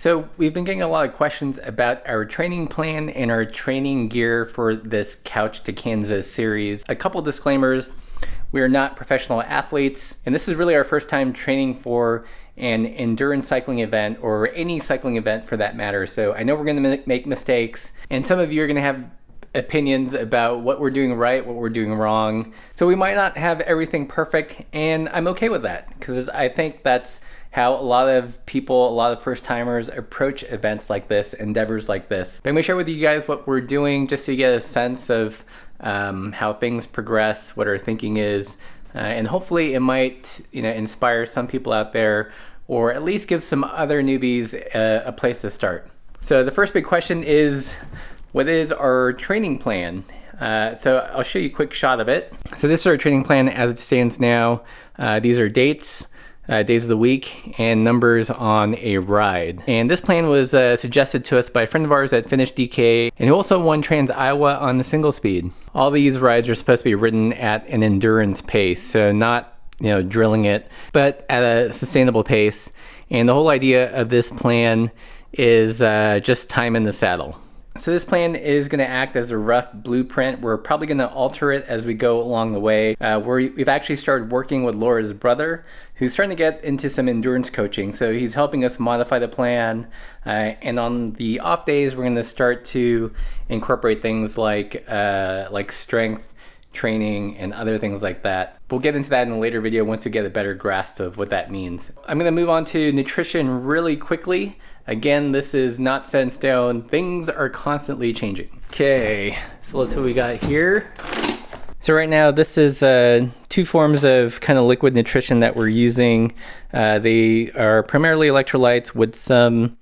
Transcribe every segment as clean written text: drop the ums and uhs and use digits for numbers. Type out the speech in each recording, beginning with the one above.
So we've been getting a lot of questions about our training plan and our training gear for this Couch to Kanza series. A couple disclaimers. We are not professional athletes, and this is really our first time training for an endurance cycling event, or any cycling event for that matter. So I know we're going to make mistakes, and some of you are going to have opinions about what we're doing right, what we're doing wrong. So we might not have everything perfect, and I'm okay with that, because I think that's how a lot of people, a lot of first timers approach events like this, endeavors like this. I'm gonna share with you guys what we're doing just so you get a sense of how things progress, what our thinking is, and hopefully it might inspire some people out there, or at least give some other newbies a place to start. So the first big question is, what is our training plan? So I'll show you a quick shot of it. So this is our training plan as it stands now. These are dates, days of the week, and numbers on a ride. And this plan was suggested to us by a friend of ours at Finish DK, and who also won Trans Iowa on the single speed. All these rides are supposed to be ridden at an endurance pace, so not drilling it, but at a sustainable pace. And the whole idea of this plan is just time in the saddle. So this plan is going to act as a rough blueprint. We're probably going to alter it as we go along the way. We've actually started working with Laura's brother, who's starting to get into some endurance coaching. So he's helping us modify the plan. And on the off days, we're going to start to incorporate things like strength training and other things like that. We'll get into that in a later video once we get a better grasp of what that means. I'm going to move on to nutrition really quickly. Again, this is not set in stone. Things are constantly changing. Okay, so let's see what we got here. So right now, this is two forms of kind of liquid nutrition that we're using. They are primarily electrolytes with some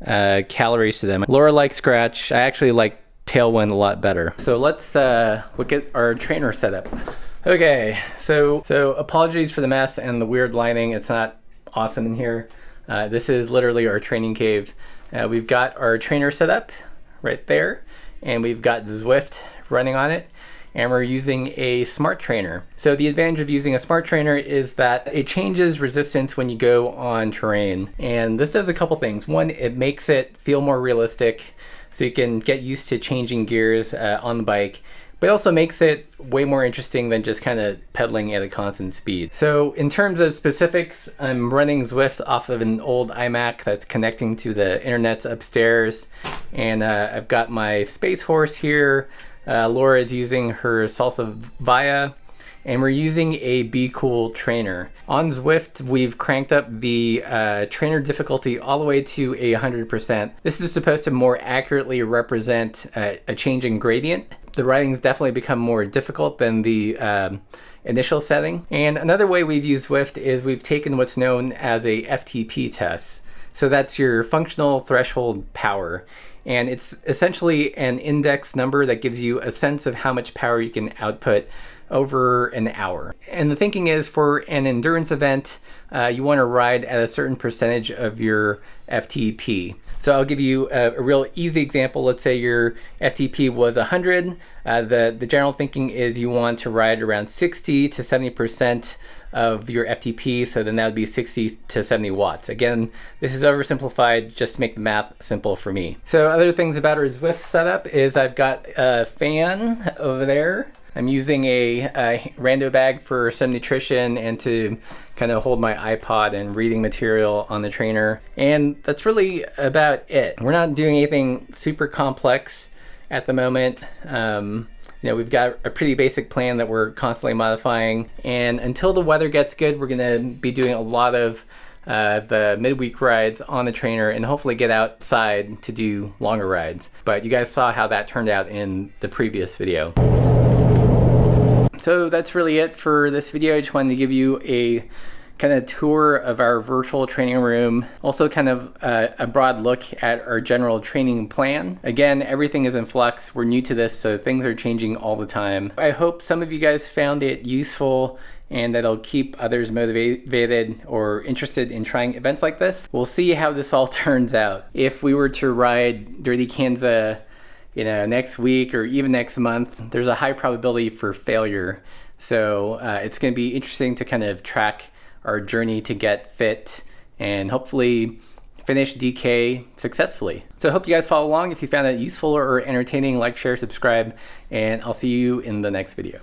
calories to them. Laura likes Scratch. I actually like Tailwind a lot better. So let's look at our trainer setup. Okay, so apologies for the mess and the weird lighting. It's not awesome in here. This is literally our training cave. We've got our trainer set up right there, and we've got Zwift running on it, and we're using a smart trainer. So the advantage of using a smart trainer is that it changes resistance when you go on terrain. And this does a couple things. One, it makes it feel more realistic, so you can get used to changing gears on the bike. But it also makes it way more interesting than just kind of pedaling at a constant speed. So in terms of specifics, I'm running Zwift off of an old iMac that's connecting to the internets upstairs. And I've got my Space Horse here. Laura is using her Salsa Via. And we're using a Be Cool trainer. On Zwift, we've cranked up the trainer difficulty all the way to 100%. This is supposed to more accurately represent a change in gradient. The riding's definitely become more difficult than the initial setting. And another way we've used Zwift is we've taken what's known as a FTP test. So that's your functional threshold power. And it's essentially an index number that gives you a sense of how much power you can output over an hour. And the thinking is, for an endurance event, you want to ride at a certain percentage of your FTP. So I'll give you a real easy example. Let's say your FTP was 100. The general thinking is you want to ride around 60 to 70% of your FTP, so then that would be 60 to 70 watts. Again, this is oversimplified just to make the math simple for me. So other things about our Zwift setup is I've got a fan over there. I'm using a rando bag for some nutrition and to kind of hold my iPod and reading material on the trainer. And that's really about it. We're not doing anything super complex at the moment. We've got a pretty basic plan that we're constantly modifying. And until the weather gets good, we're going to be doing a lot of the midweek rides on the trainer and hopefully get outside to do longer rides. But you guys saw how that turned out in the previous video. So that's really it for this video. I just wanted to give you a kind of tour of our virtual training room. Also kind of a broad look at our general training plan. Again, everything is in flux. We're new to this, so things are changing all the time. I hope some of you guys found it useful and that'll keep others motivated or interested in trying events like this. We'll see how this all turns out. If we were to ride Dirty Kanza next week or even next month, there's a high probability for failure. So it's going to be interesting to kind of track our journey to get fit and hopefully finish DK successfully. So I hope you guys follow along. If you found it useful or entertaining, like, share, subscribe, and I'll see you in the next video.